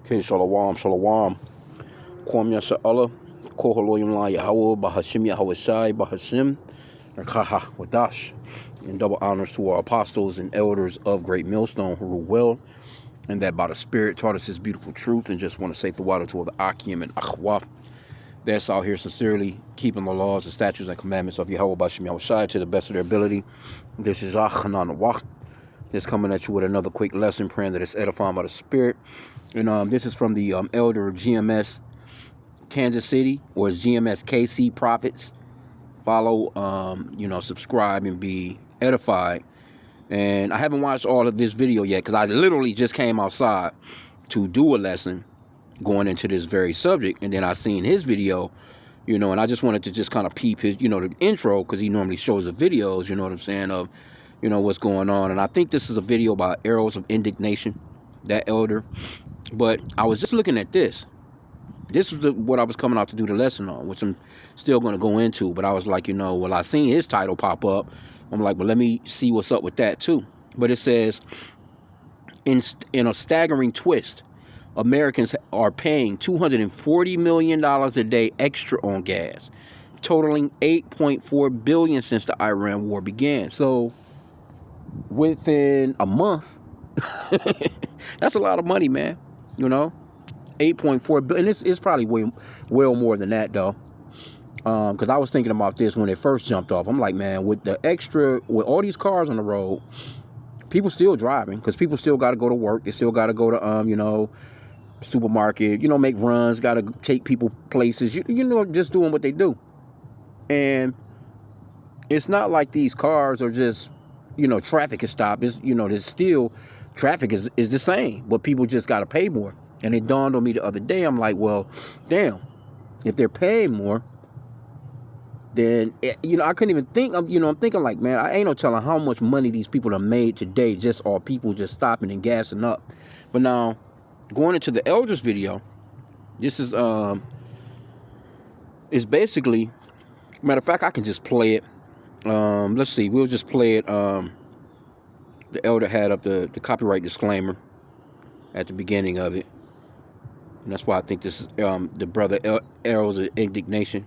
Okay, shalom, shalom. Kwam Yasha Allah, Koholoyim La Yahweh, Bahashim Yahweh Shai, Bahashim, Rakaha Wadash. And double honors to our apostles and elders of Great Millstone who rule well, and that by the Spirit taught us His beautiful truth, and just want to say the water to all the Akim and Akhwa that's out here sincerely keeping the laws, the statutes, and commandments of Yahweh Bahashim Yahweh Shai to the best of their ability. This is Achanan Wach. Just coming at you with another quick lesson, praying that it's edifying by the Spirit. And this is from the elder of GMS Kansas City, or GMS KC Prophets. Follow, subscribe and be edified. And I haven't watched all of this video yet because I literally just came outside to do a lesson going into this very subject. And then I seen his video, and I just wanted to just kind of peep his, the intro, because he normally shows the videos, you know what I'm saying, of, what's going on. And I think this is a video about arrows of indignation, that elder. But I was just looking at this. This is what I was coming out to do the lesson on, which I'm still going to go into. But I was like, I seen his title pop up. I'm like, well, let me see what's up with that too. But it says, in a staggering twist, Americans are paying $240 million a day extra on gas, totaling $8.4 billion since the Iran war began. So within a month, that's a lot of money, man. 8.4 billion. It's probably well more than that though. Because I was thinking about this when it first jumped off. I'm like, man, with all these cars on the road, people still driving because people still got to go to work. They still got to go to supermarket. Make runs. Got to take people places. Just doing what they do. And it's not like these cars are just traffic is stopped. It's there's still traffic is the same, but people just got to pay more. And it dawned on me the other day. I'm like, well, damn, if they're paying more, then, I couldn't even think. I'm thinking like, man, I ain't no telling how much money these people have made today, just all people just stopping and gassing up. But now, going into the elders video, this is, it's basically, matter of fact, I can just play it. Let's see, we'll just play it. The elder had up the copyright disclaimer at the beginning of it. And that's why I think this is the brother arrows of indignation.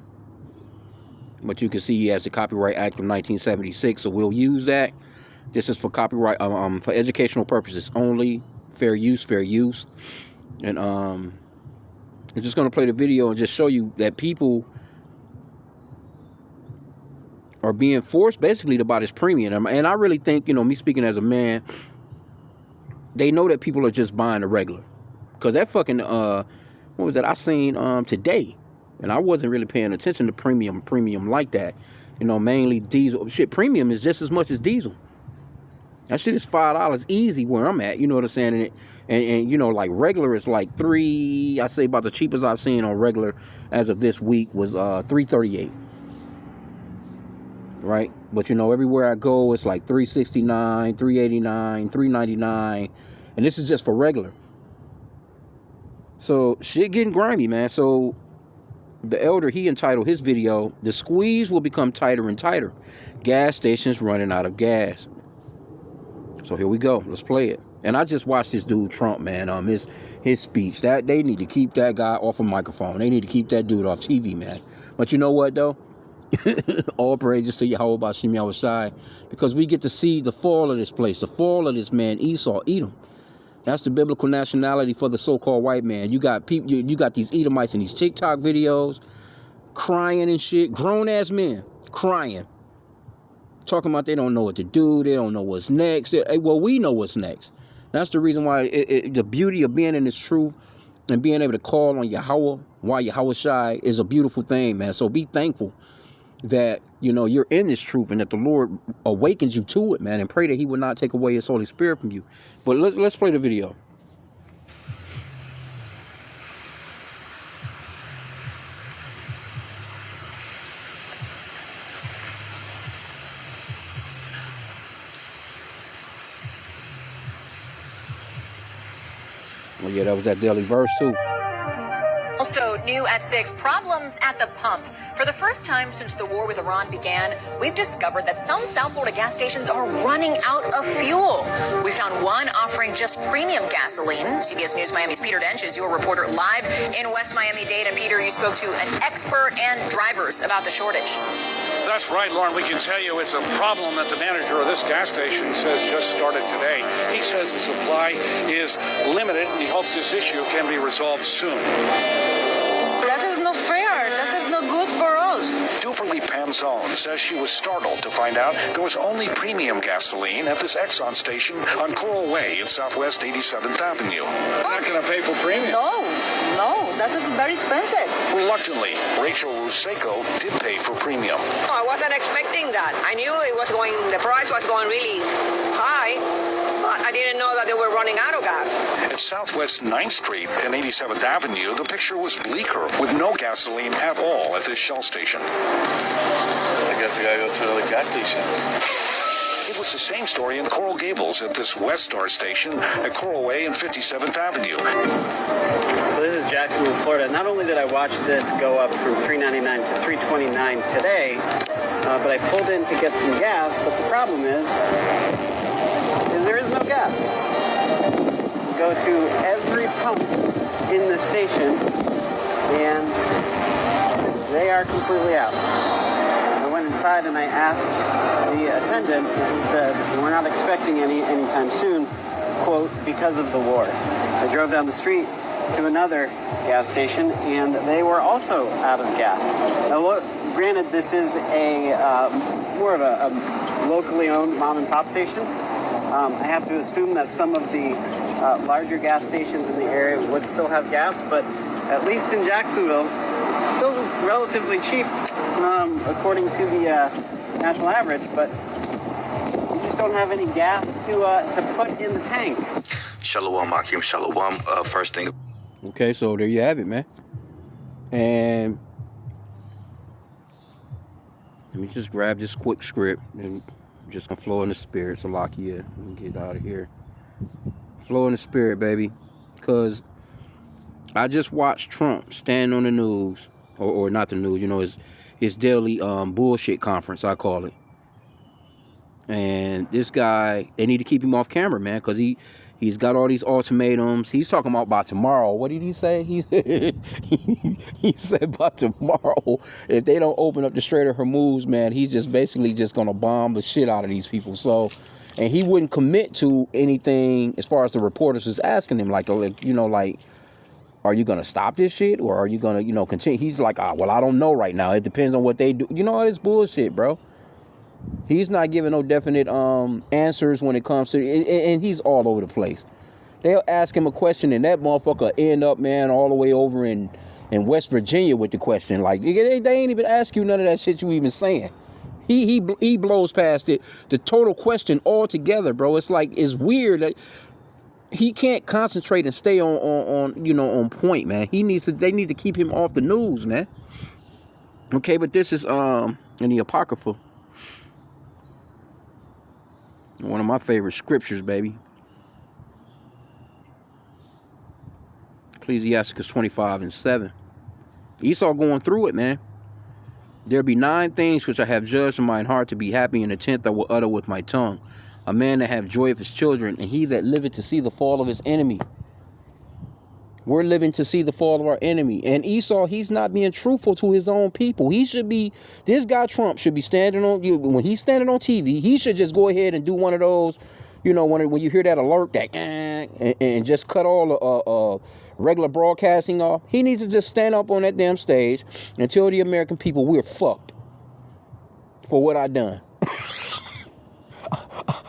But you can see he has the Copyright Act of 1976, so we'll use that. This is for copyright, for educational purposes only. Fair use. And I'm just going to play the video and just show you that people are being forced basically to buy this premium. And I really think, me speaking as a man, they know that people are just buying the regular. Because that fucking, what was that I seen today? And I wasn't really paying attention to premium like that. Mainly diesel. Shit, premium is just as much as diesel. That shit is $5 easy where I'm at. You know what I'm saying? And like regular is like $3. I say about the cheapest I've seen on regular as of this week was $3.38. Right? But everywhere I go, it's like $3.69, $3.89, $3.99. And this is just for regular. So shit getting grimy, man. So the elder, he entitled his video, "The Squeeze Will Become Tighter and Tighter. Gas Stations Running Out of Gas." So here we go. Let's play it. And I just watched this dude Trump, man, his speech. That they need to keep that guy off a microphone. They need to keep that dude off TV, man. But you know what though? All praises to Yahweh Bashim Yahweh Shai, because we get to see the fall of this place, the fall of this man Esau, Edom. That's the biblical nationality for the so-called white man. You got people, you got these Edomites in these TikTok videos crying and shit. Grown-ass men crying. Talking about they don't know what to do. They don't know what's next. Well, we know what's next. That's the reason why the beauty of being in this truth and being able to call on Yahweh, why Yahweh Shai, is a beautiful thing, man. So be thankful that, you're in this truth and that the Lord awakens you to it, man, and pray that he will not take away his Holy Spirit from you. But let's play the video. Oh yeah, that was that daily verse too. Also, new at 6, problems at the pump. For the first time since the war with Iran began, we've discovered that some South Florida gas stations are running out of fuel. We found one offering just premium gasoline. CBS News Miami's Peter Dench is your reporter live in West Miami-Dade. And Peter, you spoke to an expert and drivers about the shortage. That's right, Lauren. We can tell you it's a problem that the manager of this gas station says just started today. He says the supply is limited and he hopes this issue can be resolved soon. This is not fair. This is not good for us. Duperly Panzone says she was startled to find out there was only premium gasoline at this Exxon station on Coral Way in Southwest 87th Avenue. You're not going to pay for premium? No, this is very expensive. Reluctantly, Rachel Ruseco did pay for premium. I wasn't expecting that. I knew the price was going really high, but I didn't know that they were running out of gas. At Southwest 9th Street and 87th Avenue, the picture was bleaker, with no gasoline at all at this Shell station. I guess I gotta go to another gas station. It was the same story in Coral Gables at this West Star station at Coral Way and 57th Avenue. So this is Jacksonville, Florida. Not only did I watch this go up from $3.99 to $3.29 today, but I pulled in to get some gas, but the problem is there is no gas. Go to every pump in the station, and they are completely out. I went inside and I asked the attendant, and he said, we're not expecting any anytime soon, quote, because of the war. I drove down the street to another gas station, and they were also out of gas. Now, look, granted, this is more of a locally owned mom and pop station. I have to assume that some of the larger gas stations in the area would still have gas, but at least in Jacksonville, it's still relatively cheap, according to the national average, but we just don't have any gas to put in the tank. Shalom, Akim, shalom. First thing. Okay, so there you have it, man. And let me just grab this quick script and I'm just gonna flow in the spirit. So lock you in. Let me get out of here. Flow in the spirit, baby. Because I just watched Trump stand on the news, or not the news, you know, his daily bullshit conference, I call it. And this guy, they need to keep him off camera, man, because he's got all these ultimatums. He's talking about tomorrow. What did he say? He said by tomorrow, if they don't open up the Strait of Hormuz, man, he's just basically just gonna bomb the shit out of these people. So, and he wouldn't commit to anything as far as the reporters is asking him, like, you know, like, are you gonna stop this shit, or are you gonna, you know, continue? He's like, well, I don't know right now. It depends on what they do. You know, all this bullshit, bro. He's not giving no definite answers when it comes to, and he's all over the place. They'll ask him a question, and that motherfucker end up, man, all the way over in West Virginia with the question. Like, they ain't even ask you none of that shit you even saying. He blows past it, the total question altogether, bro. It's like, it's weird that he can't concentrate and stay on you know, on point, man. They need to keep him off the news, man. Okay, but this is in the Apocrypha. One of my favorite scriptures, baby. Ecclesiasticus 25:7. Esau going through it, man. There be 9 things which I have judged in mine heart to be happy, and the 10th I will utter with my tongue. A man that have joy of his children, and he that liveth to see the fall of his enemy. We're living to see the fall of our enemy. And Esau, he's not being truthful to his own people. This guy Trump should be standing on, when he's standing on TV, he should just go ahead and do one of those, you know, when you hear that alert, that and just cut all the regular broadcasting off. He needs to just stand up on that damn stage and tell the American people we're fucked for what I done.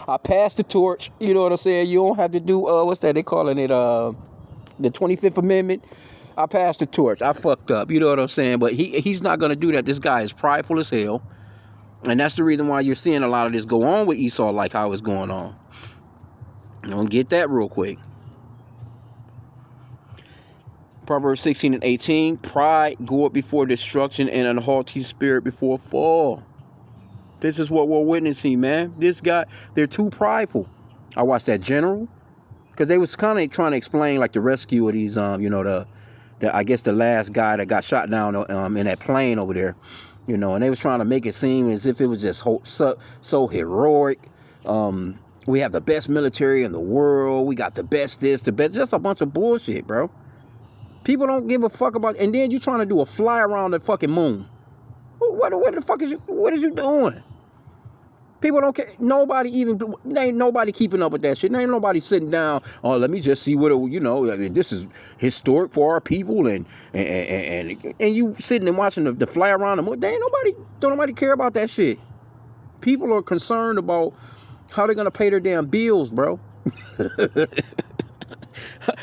I passed the torch, you know what I'm saying? You don't have to do, what's that, they calling it, the 25th Amendment. I passed the torch. I fucked up. You know what I'm saying? But he's not going to do that. This guy is prideful as hell. And that's the reason why you're seeing a lot of this go on with Esau, like how it's going on. I'm going to get that real quick. Proverbs 16:18. Pride goeth before destruction, and an haughty spirit before fall. This is what we're witnessing, man. This guy, they're too prideful. I watched that general. Because they was kind of trying to explain, like, the rescue of these, you know, I guess the last guy that got shot down in that plane over there, you know, and they was trying to make it seem as if it was just so heroic. We have the best military in the world. We got the best this, the best, just a bunch of bullshit, bro. People don't give a fuck about, and then you trying to do a fly around the fucking moon. What the fuck what is you doing? People don't care. Ain't nobody keeping up with that shit. Ain't nobody sitting down. Oh, let me just see what this is historic for our people, and you sitting and watching the fly around the moon. Don't nobody care about that shit. People are concerned about how they're gonna pay their damn bills, bro.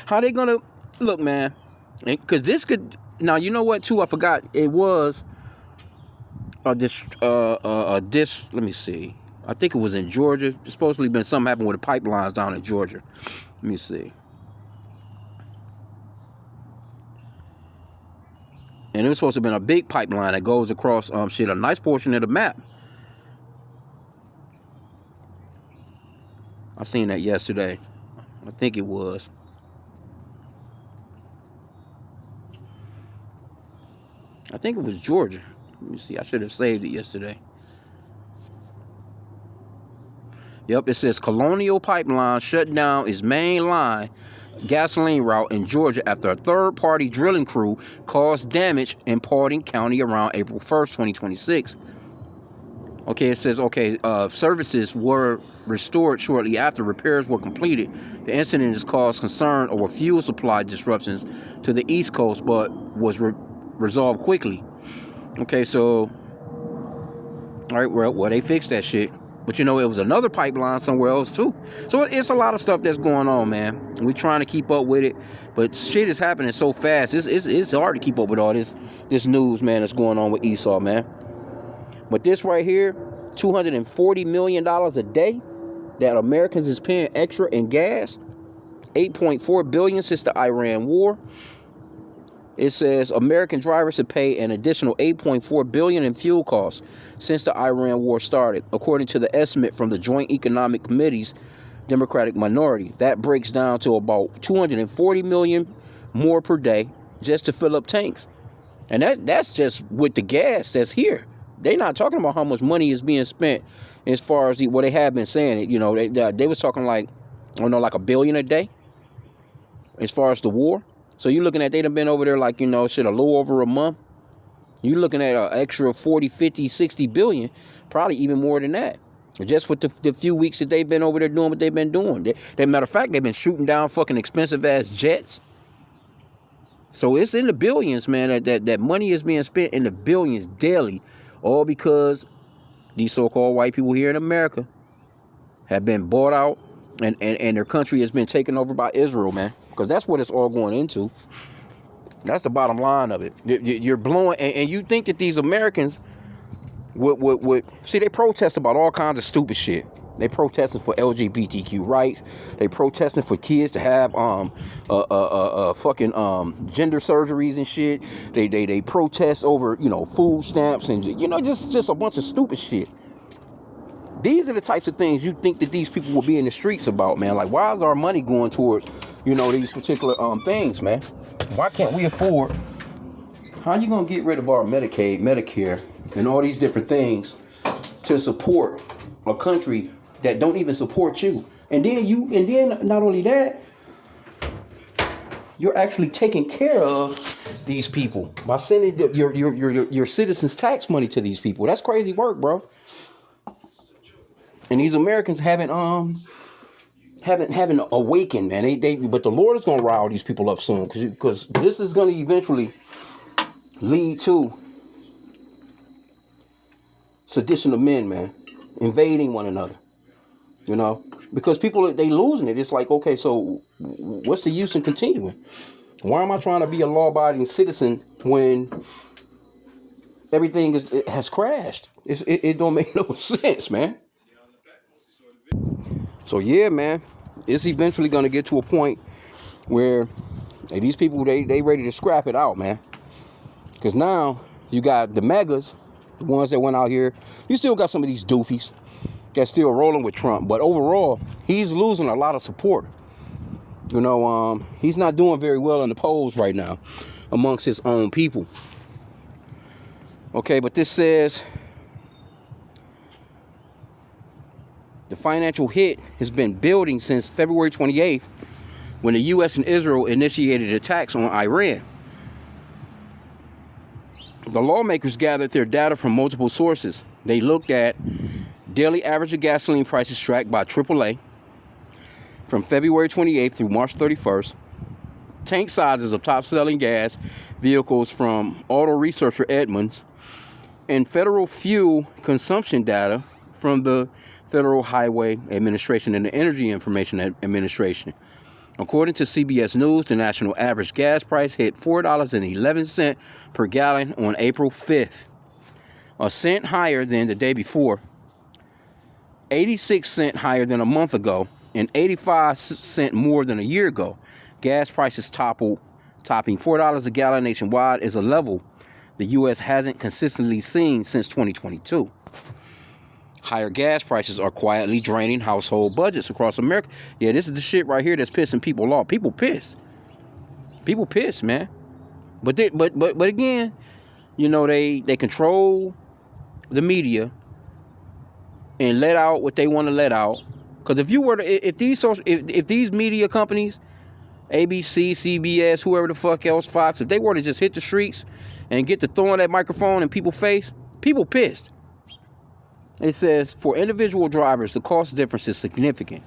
How they gonna look, man? Because this could now. You know what? Too, I forgot. It was this. Let me see. I think it was in Georgia. It's supposedly been something happened with the pipelines down in Georgia. Let me see. And it was supposed to have been a big pipeline that goes across a nice portion of the map. I seen that yesterday. I think it was. I think it was Georgia. Let me see. I should have saved it yesterday. Yep, it says Colonial Pipeline shut down its main line gasoline route in Georgia after a third-party drilling crew caused damage in Paulding County around April 1st, 2026. Okay, it says, services were restored shortly after repairs were completed. The incident has caused concern over fuel supply disruptions to the East Coast, but was resolved quickly. Okay, so, all right, well, they fixed that shit. But you know, it was another pipeline somewhere else too. So it's a lot of stuff that's going on, man. We're trying to keep up with it, but shit is happening so fast. It's hard to keep up with all this news, man, that's going on with Esau, man. But this right here, $240 million a day that Americans is paying extra in gas. $8.4 billion since the Iran war. It says American drivers have paid an additional $8.4 billion in fuel costs since the Iran war started, according to the estimate from the Joint Economic Committee's Democratic minority. That breaks down to about $240 million more per day just to fill up tanks. And that's just with the gas that's here. They're not talking about how much money is being spent as far as what they have been saying. It, you know, they was talking like $1 billion a day as far as the war. So you're looking at, they done been over there like, a little over a month. You're looking at an extra 40, 50, 60 billion, probably even more than that. Just with the few weeks that they've been over there doing what they've been doing. Matter of fact, they've been shooting down fucking expensive ass jets. So it's in the billions, man. That money is being spent in the billions daily. All because these so-called white people here in America have been bought out and their country has been taken over by Israel, man. Because that's what it's all going into. That's the bottom line of it. You're blowing, and you think that these Americans would see, they protest about all kinds of stupid shit. They protesting for LGBTQ rights. They protesting for kids to have fucking gender surgeries and shit. They protest over food stamps and just a bunch of stupid shit. These are the types of things you think that these people will be in the streets about, man. Like, why is our money going towards these particular things, man? Why can't we afford? How you gonna get rid of our Medicaid, Medicare, and all these different things to support a country that don't even support you? And then not only that, you're actually taking care of these people by sending your citizens' tax money to these people. That's crazy work, bro. And these Americans haven't awakened, man. But the Lord is gonna rile these people up soon, because this is gonna eventually lead to sedition of men, man, invading one another. Because people, they losing it. It's like, okay, so what's the use in continuing? Why am I trying to be a law-abiding citizen when everything has crashed? It don't make no sense, man. So yeah, man, it's eventually gonna get to a point where these people they ready to scrap it out, man. Because now you got the megas, the ones that went out here. You still got some of these doofies that's still rolling with Trump, but overall he's losing a lot of support. You know, he's not doing very well in the polls right now amongst his own people. Okay, but this says the financial hit has been building since February 28th when the U.S. and Israel initiated attacks on Iran. The lawmakers gathered their data from multiple sources. They looked at daily average of gasoline prices tracked by AAA from February 28th through March 31st, tank sizes of top-selling gas vehicles from auto researcher Edmunds, and federal fuel consumption data from the Federal Highway Administration and the Energy Information Administration. According to CBS News, the national average gas price hit $4.11 per gallon on April 5th, a cent higher than the day before, 86 cents higher than a month ago, and 85 cents more than a year ago. Gas prices topping $4 a gallon nationwide is a level the U.S. hasn't consistently seen since 2022. Higher gas prices are quietly draining household budgets across America. Yeah, this is the shit right here that's pissing people off. People pissed. People pissed, man. But again, you know, they control the media and let out what they want to let out. Because if these media companies, ABC, CBS, whoever the fuck else, Fox, if they were to just hit the streets and get to throwing that microphone in people's face, people pissed. It says, for individual drivers, the cost difference is significant.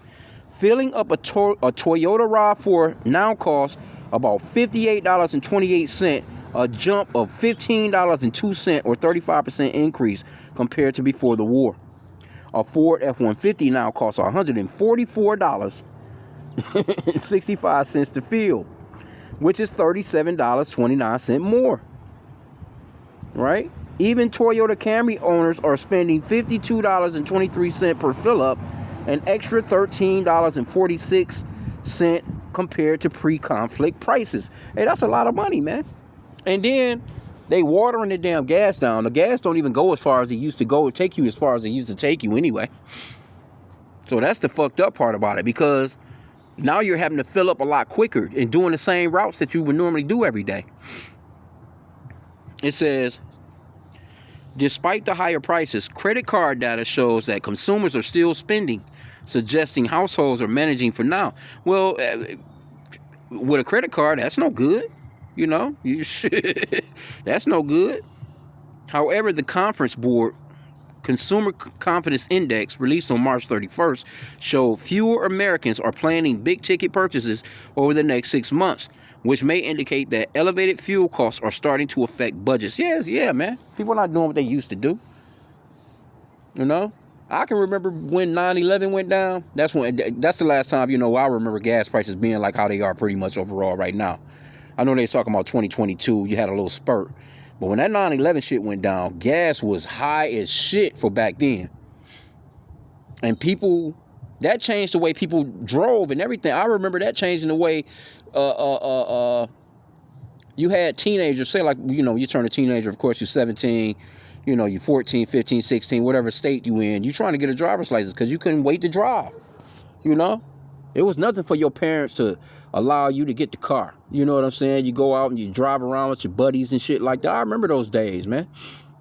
Filling up a Toyota RAV4 now costs about $58.28, a jump of $15.02 or 35% increase compared to before the war. A Ford F-150 now costs $144.65 to fill, which is $37.29 more. Right? Even Toyota Camry owners are spending $52.23 per fill-up, an extra $13.46 compared to pre-conflict prices. Hey, that's a lot of money, man. And then they watering the damn gas down. The gas don't even go as far as it used to go. It take you as far as it used to take you anyway. So that's the fucked up part about it, because now you're having to fill up a lot quicker and doing the same routes that you would normally do every day. It says, despite the higher prices, credit card data shows that consumers are still spending, suggesting households are managing for now. Well, with a credit card, that's no good. You know, that's no good. However, the Conference Board Consumer Confidence Index, released on March 31st, showed fewer Americans are planning big-ticket purchases over the next 6 months, which may indicate that elevated fuel costs are starting to affect budgets. Yeah, man. People are not doing what they used to do. You know? I can remember when 9/11 went down. That's the last time, you know, I remember gas prices being like how they are pretty much overall right now. I know they're talking about 2022. You had a little spurt. But when that 9/11 shit went down, gas was high as shit for back then. And that changed the way people drove and everything. I remember that changing the way you had teenagers, say like, you know, you turn a teenager, of course you're 17, you know, you're 14, 15, 16, whatever state you in. You're trying to get a driver's license because you couldn't wait to drive, you know? It was nothing for your parents to allow you to get the car. You know what I'm saying? You go out and you drive around with your buddies and shit like that. I remember those days, man.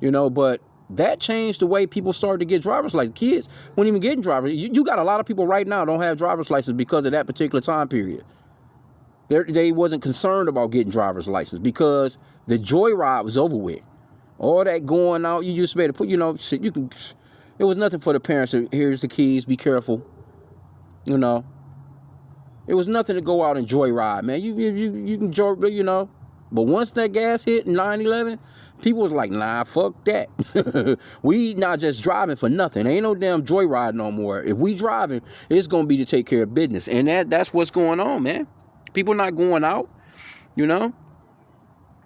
You know, but that changed the way people started to get driver's license. Kids weren't even getting driver's. You got a lot of people right now don't have driver's license because of that particular time period. They wasn't concerned about getting driver's license because the joyride was over with. All that going out, you just better put, you know, shit, it was nothing for the parents. Here's the keys, be careful. You know. It was nothing to go out and joyride, man. You can joy, you know. But once that gas hit in 9/11, people was like, nah, fuck that. We not just driving for nothing. Ain't no damn joyride no more. If we driving, it's going to be to take care of business. And that's what's going on, man. People not going out, you know.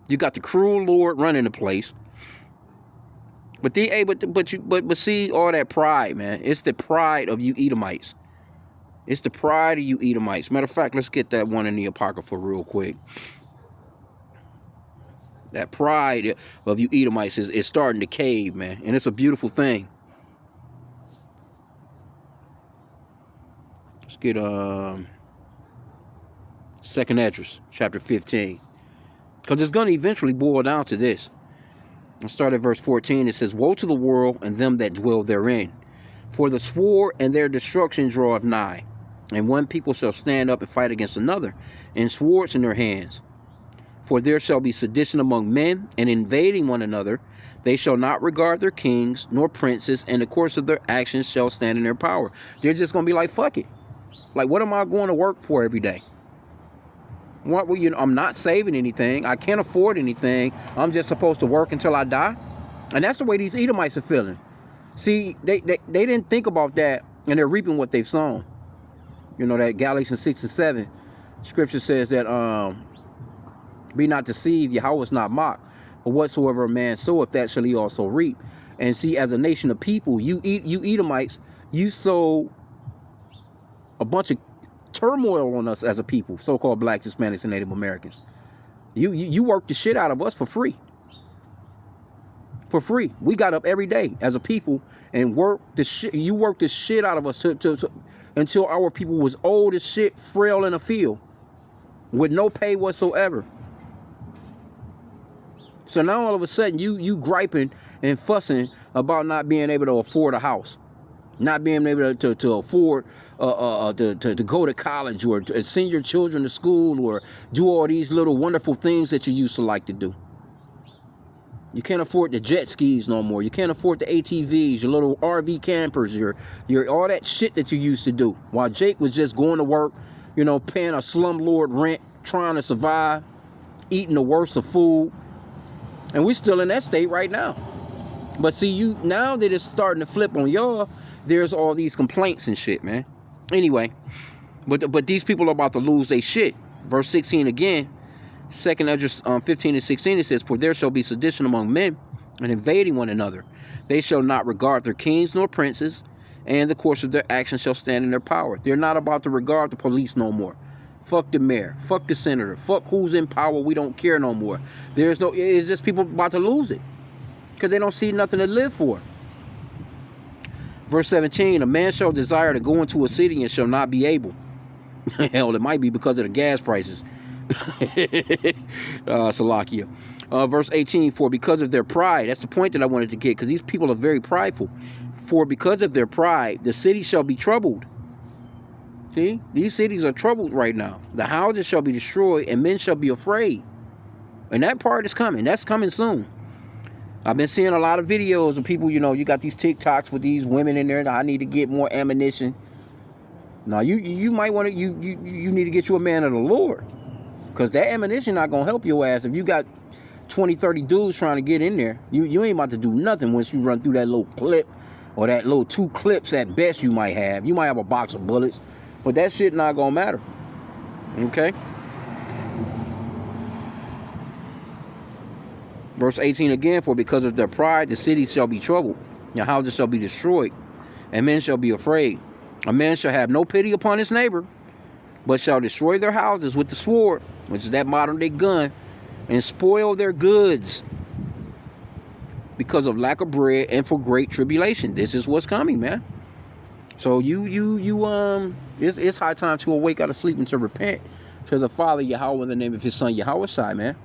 You got the cruel Lord running the place. But see all that pride, man. It's the pride of you Edomites. It's the pride of you Edomites. Matter of fact, let's get that one in the Apocrypha real quick. That pride of you Edomites is starting to cave, man. And it's a beautiful thing. Let's get Second Esdras, chapter 15. Because it's going to eventually boil down to this. Let's start at verse 14. It says, woe to the world and them that dwell therein. For the sword and their destruction draweth nigh. And one people shall stand up and fight against another, and swords in their hands. For there shall be sedition among men, and invading one another. They shall not regard their kings nor princes, and the course of their actions shall stand in their power. They're just going to be like, fuck it. Like, what am I going to work for every day? What, well, I'm not saving anything. I can't afford anything. I'm just supposed to work until I die. And that's the way these Edomites are feeling. See, they didn't think about that, and they're reaping what they've sown. You know, that Galatians 6 and 7, scripture says that, be not deceived, Yahweh is not mocked. For whatsoever a man soweth, that shall he also reap. And see, as a nation of people, you Edomites, you sow a bunch of turmoil on us as a people, so-called blacks, Hispanics, and Native Americans. You work the shit out of us for free. For free. We got up every day as a people and worked the shit. You worked the shit out of us until our people was old as shit, frail in a field, with no pay whatsoever. So now all of a sudden you griping and fussing about not being able to afford a house, not being able to afford to go to college or to send your children to school or do all these little wonderful things that you used to like to do. You can't afford the jet skis no more. You can't afford the ATVs, your little RV campers, your all that shit that you used to do. While Jake was just going to work, you know, paying a slumlord rent, trying to survive, eating the worst of food. And we're still in that state right now. But see, now that it's starting to flip on y'all, there's all these complaints and shit, man. Anyway, but these people are about to lose their shit. Verse 16 again. Second Esdras 15 and 16, it says, for there shall be sedition among men, and invading one another. They shall not regard their kings nor princes, and the course of their actions shall stand in their power. They're not about to regard the police no more. Fuck the mayor. Fuck the senator. Fuck who's in power. We don't care no more. It's just people about to lose it, because they don't see nothing to live for. Verse 17, a man shall desire to go into a city and shall not be able. Hell, it might be because of the gas prices. Salakia. Verse 18, for because of their pride, that's the point that I wanted to get, because these people are very prideful. For because of their pride, the city shall be troubled. See, these cities are troubled right now. The houses shall be destroyed, and men shall be afraid. And that part is coming. That's coming soon. I've been seeing a lot of videos of people, you know, you got these TikToks with these women in there that I need to get more ammunition. Now, you might want to, you need to get you a man of the Lord. Because that ammunition not going to help your ass. If you got 20, 30 dudes trying to get in there, you ain't about to do nothing once you run through that little clip or that little 2 clips at best you might have. You might have a box of bullets, but that shit not going to matter. Okay? Verse 18 again, for because of their pride, the city shall be troubled. Your houses shall be destroyed, and men shall be afraid. A man shall have no pity upon his neighbor, but shall destroy their houses with the sword, which is that modern day gun, and spoil their goods because of lack of bread and for great tribulation. This is what's coming, man. So it's high time to awake out of sleep and to repent to the Father Yahweh in the name of his son Yahweh Shai, man.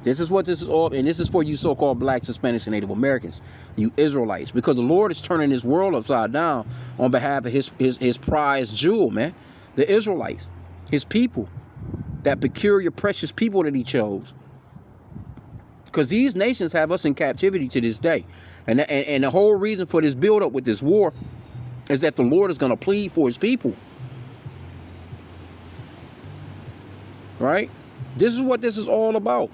This is what this is all, and this is for you so-called blacks, Hispanics, and Native Americans, you Israelites, because the Lord is turning this world upside down on behalf of his prized jewel, man. The Israelites, his people, that peculiar, precious people that he chose. Because these nations have us in captivity to this day. And the whole reason for this buildup with this war is that the Lord is going to plead for his people. Right? This is what this is all about.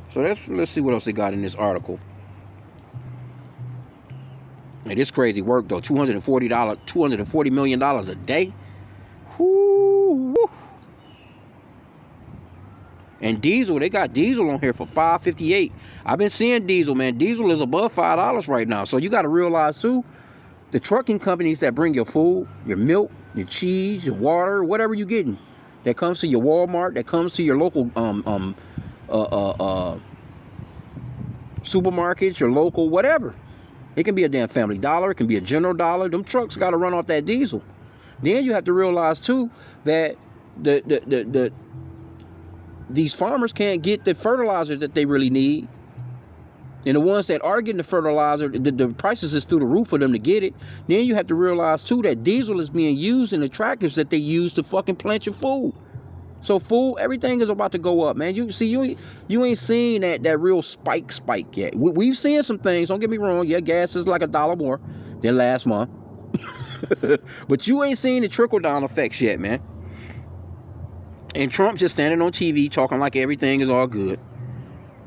So let's see what else they got in this article. And this crazy work though, $240 million a day. Whoo, woo. And diesel, they got diesel on here for $5.58. I've been seeing diesel, man. Diesel is above $5 right now. So you got to realize too, the trucking companies that bring your food, your milk, your cheese, your water, whatever you're getting, that comes to your Walmart, that comes to your local supermarkets, your local whatever. It can be a damn Family Dollar. It can be a General Dollar. Them trucks got to run off that diesel. Then you have to realize too that these farmers can't get the fertilizer that they really need. And the ones that are getting the fertilizer, the prices is through the roof for them to get it. Then you have to realize too that diesel is being used in the tractors that they use to fucking plant your food. So food, everything is about to go up, man. You see, you ain't seen that real spike yet. We've seen some things. Don't get me wrong. Yeah, gas is like $1 more than last month, but you ain't seen the trickle down effects yet, man. And Trump just standing on TV talking like everything is all good.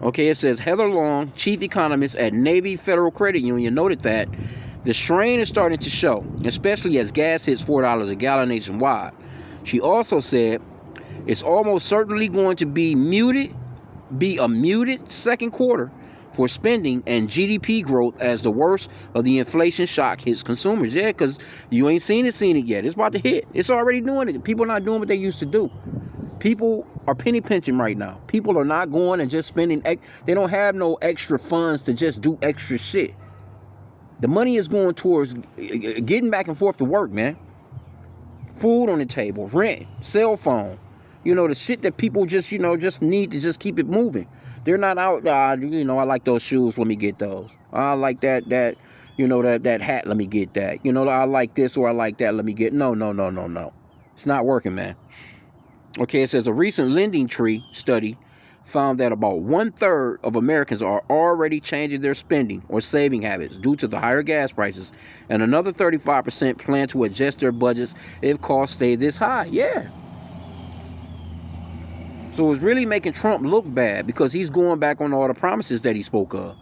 Okay, it says Heather Long, chief economist at Navy Federal Credit Union, noted that the strain is starting to show, especially as gas hits $4 a gallon nationwide. She also said it's almost certainly going to be a muted second quarter for spending and GDP growth as the worst of the inflation shock hits consumers. Yeah, because you ain't seen it yet. It's about to hit. It's already doing it. People are not doing what they used to do. People are penny pinching right now. People are not going and just spending. They don't have no extra funds to just do extra shit. The money is going towards getting back and forth to work, man. Food on the table, rent, cell phone. The shit that people just need to just keep it moving. They're not out, I like those shoes, let me get those. I like that hat, let me get that. I like this or I like that, let me get. No. It's not working, man. Okay, it says a recent Lending Tree study found that about 1/3 of Americans are already changing their spending or saving habits due to the higher gas prices, and another 35% plan to adjust their budgets if costs stay this high. Yeah. So it's really making Trump look bad because he's going back on all the promises that he spoke of.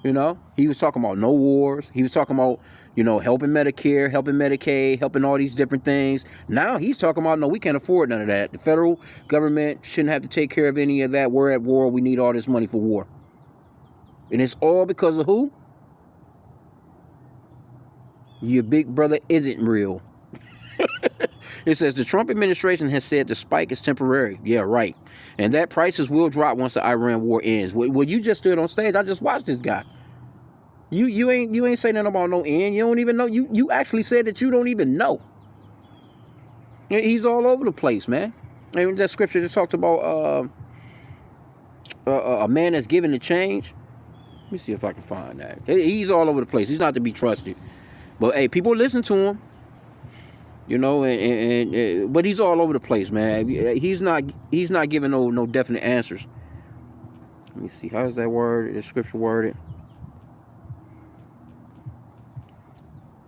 He was talking about no wars. He was talking about, helping Medicare, helping Medicaid, helping all these different things. Now he's talking about, no, we can't afford none of that. The federal government shouldn't have to take care of any of that. We're at war. We need all this money for war. And it's all because of who? Your big brother isn't real. It says the Trump administration has said the spike is temporary. Yeah, right. And that prices will drop once the Iran war ends. Well, you just stood on stage. I just watched this guy. You ain't saying nothing about no end. You don't even know. You actually said that you don't even know. He's all over the place, man. And that scripture that talks about a man that's given the change. Let me see if I can find that. He's all over the place. He's not to be trusted. But hey, people listen to him. But he's all over the place, man. He's not giving no definite answers. Let me see. How's that word? The scripture worded?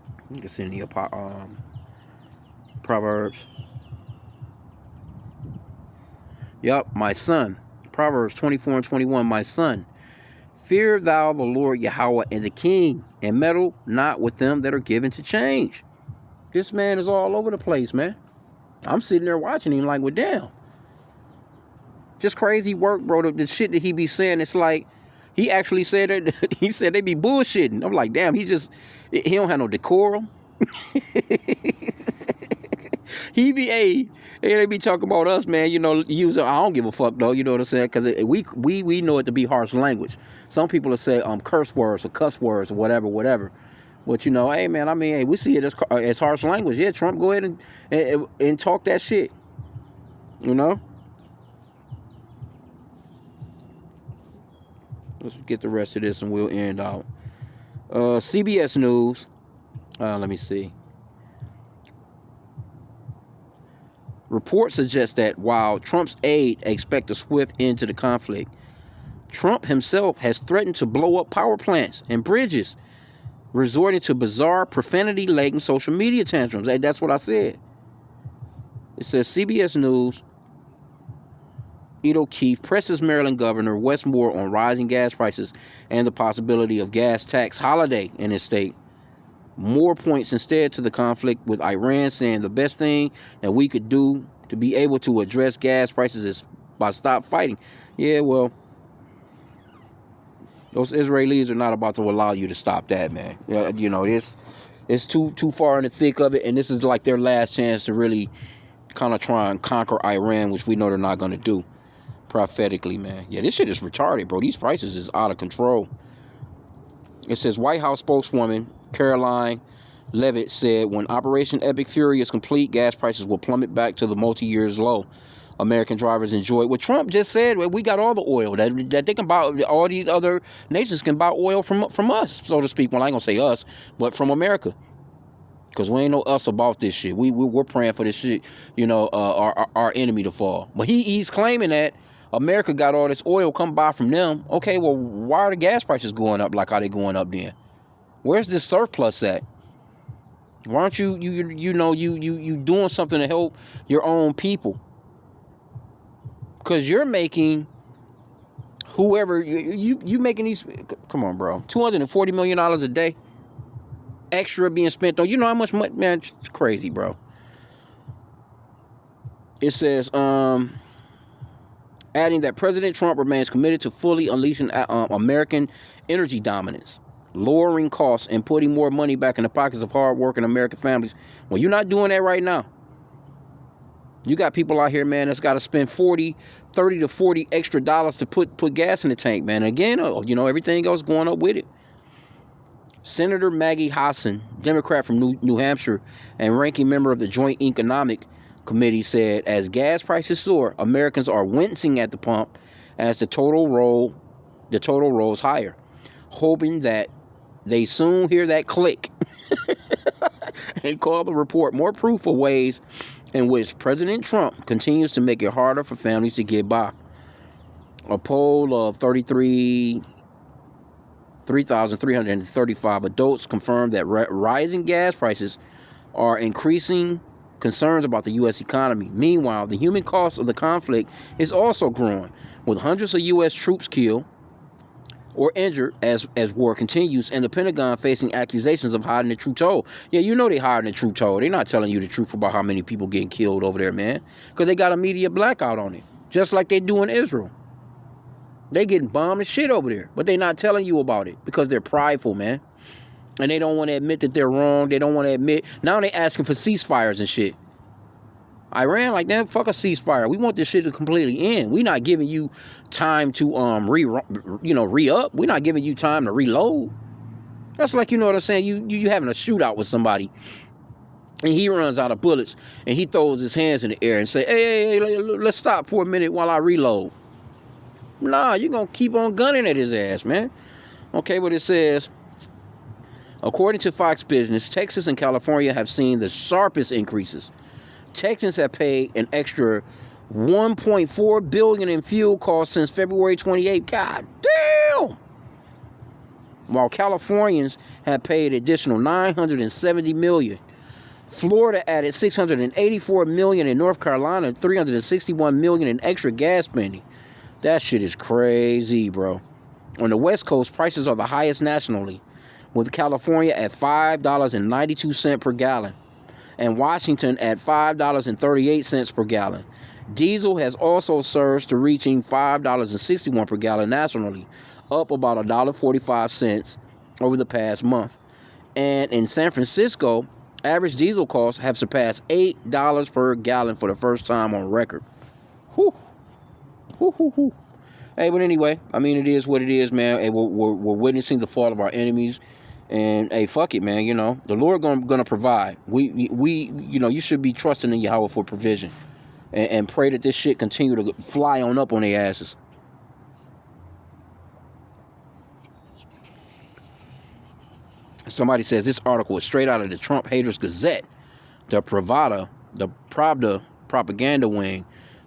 I think it's in the Proverbs. Yup, my son. Proverbs 24:21. My son, fear thou the Lord Yahweh and the King, and meddle not with them that are given to change. This man is all over the place, man. I'm sitting there watching him like, well, damn. Just crazy work, bro. The shit that he be saying, it's like, he actually said that, he said they be bullshitting. I'm like, damn, he don't have no decorum. They be talking about us, man, I don't give a fuck, though, you know what I'm saying? Because we know it to be harsh language. Some people will say curse words or cuss words or whatever. But, hey, man, we see it as harsh language. Yeah, Trump, go ahead and talk that shit. Let's get the rest of this and we'll end out. CBS News. Let me see. Reports suggest that while Trump's aide expect a swift end to the conflict, Trump himself has threatened to blow up power plants and bridges, resorting to bizarre profanity-laden social media tantrums. Hey, that's what I said. It says CBS News, Ed O'Keefe presses Maryland Governor Wes Moore on rising gas prices and the possibility of gas tax holiday in his state. Moore points instead to the conflict with Iran, saying the best thing that we could do to be able to address gas prices is by stop fighting. Yeah, well, those Israelis are not about to allow you to stop that, man. It's too far in the thick of it, and this is like their last chance to really kind of try and conquer Iran, which we know they're not going to do. Prophetically, man. Yeah, this shit is retarded, bro. These prices is out of control. It says White House spokeswoman Caroline Levitt said when Operation Epic Fury is complete, gas prices will plummet back to the multi-years low American drivers enjoy. What Trump just said, we got all the oil that they can buy. All these other nations can buy oil from us, so to speak. Well, I ain't gonna say us, but from America, because we ain't no us about this shit. We're praying for this shit, our enemy to fall. But he's claiming that America got all this oil come by from them. Okay, well, why are the gas prices going up like how they going up then? Where's this surplus at? Why aren't you doing something to help your own people? Because you're making whoever you making these. Come on, bro. $240 million a day extra being spent on. You know how much money, man? It's crazy, bro. It says, adding that President Trump remains committed to fully unleashing American energy dominance, lowering costs, and putting more money back in the pockets of hard-working American families. Well, you're not doing that right now. You got people out here, man, that's got to spend $30 to $40 extra dollars to put gas in the tank, man. And again, everything else going up with it. Senator Maggie Hassan, Democrat from New Hampshire and ranking member of the Joint Economic Committee, said as gas prices soar, Americans are wincing at the pump as the total rolls higher, hoping that they soon hear that click and call the report more proof of ways in which President Trump continues to make it harder for families to get by. A poll of 3,335 adults confirmed that rising gas prices are increasing concerns about the U.S. economy. Meanwhile, the human cost of the conflict is also growing, with hundreds of U.S. troops killed or injured as war continues, and the Pentagon facing accusations of hiding the true toll. Yeah, they hiding the true toll. They're not telling you the truth about how many people getting killed over there, man, because they got a media blackout on it, just like they do in Israel. They getting bombed and shit over there, but they're not telling you about it because they're prideful, man, and they don't want to admit that they're wrong. They don't want to admit. Now they asking for ceasefires and shit. Iran, like, that, fuck a ceasefire. We want this shit to completely end. We not giving you time to re-up. We're not giving you time to reload. That's like, you know what I'm saying? You having a shootout with somebody, and he runs out of bullets, and he throws his hands in the air and say, hey, let's stop for a minute while I reload. Nah, you're gonna keep on gunning at his ass, man. Okay, but it says, according to Fox Business, Texas and California have seen the sharpest increases. Texans have paid an extra $1.4 billion in fuel costs since February 28th. God damn! While Californians have paid additional $970 million. Florida added $684 million, in North Carolina $361 million in extra gas spending. That shit is crazy, bro. On the West Coast, prices are the highest nationally, with California at $5.92 per gallon. And Washington at $5.38 per gallon. Diesel has also surged to reaching $5.61 per gallon nationally, up about $1.45 over the past month. And in San Francisco, average diesel costs have surpassed $8 per gallon for the first time on record. Whew. Whew, whew, whew. Hey, but anyway, I mean, it is what it is, man. Hey, we're witnessing the fall of our enemies. And hey, fuck it, man. The Lord gonna provide. We you should be trusting in Yahweh for provision, and pray that this shit continue to fly on up on their asses. Somebody says this article is straight out of the Trump Haters Gazette, the Pravda propaganda wing.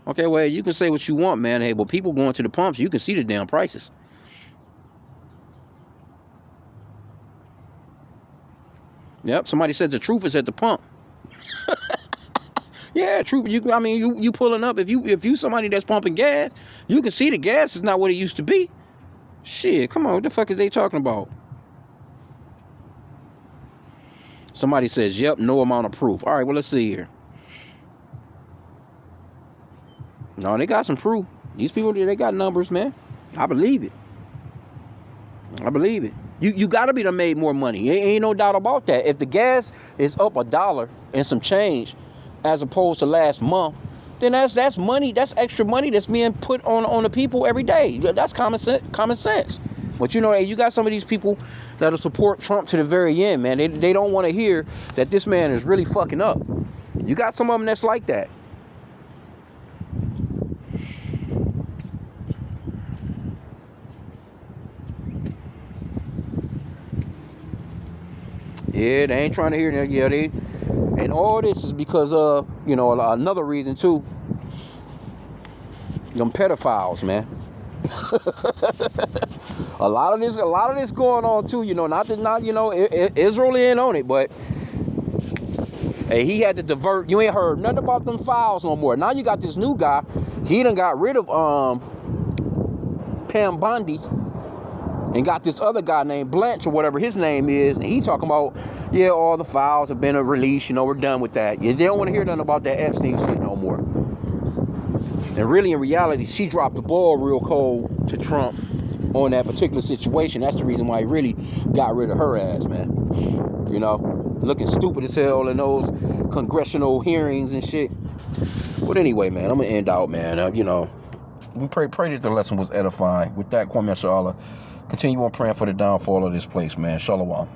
Okay, well, you can say what you want, man. Hey, but people going to the pumps, you can see the damn prices. Yep, somebody said the truth is at the pump. Yeah, truth. You pulling up. If you somebody that's pumping gas, you can see the gas is not what it used to be. Shit, come on, what the fuck is they talking about? Somebody says, yep, no amount of proof. All right, well, let's see here. No, they got some proof. These people, they got numbers, man. I believe it. You got to be done made more money. Ain't no doubt about that. If the gas is up $1 and some change as opposed to last month, then that's money. That's extra money that's being put on the people every day. That's common sense. But you know, hey, you got some of these people that'll support Trump to the very end, man. They don't want to hear that this man is really fucking up. You got some of them that's like that. Yeah, they ain't trying to hear that. Yeah, they. And all this is because you know, another reason too. Them pedophiles, man. a lot of this going on too. You know, not you know, Israel ain't on it, but hey, he had to divert. You ain't heard nothing about them files no more. Now you got this new guy. He done got rid of Pam Bondi and got this other guy named Blanche or whatever his name is, and he talking about, yeah, all the files have been released, you know, we're done with that. Yeah, they don't want to hear nothing about that Epstein shit no more. And really, in reality, she dropped the ball real cold to Trump on that particular situation. That's the reason why he really got rid of her ass, man. You know, looking stupid as hell in those congressional hearings and shit. But anyway, man, I'm gonna end out, man. You know, we pray that the lesson was edifying. With that, Kwame Shala, continue on praying for the downfall of this place, man. Shalom.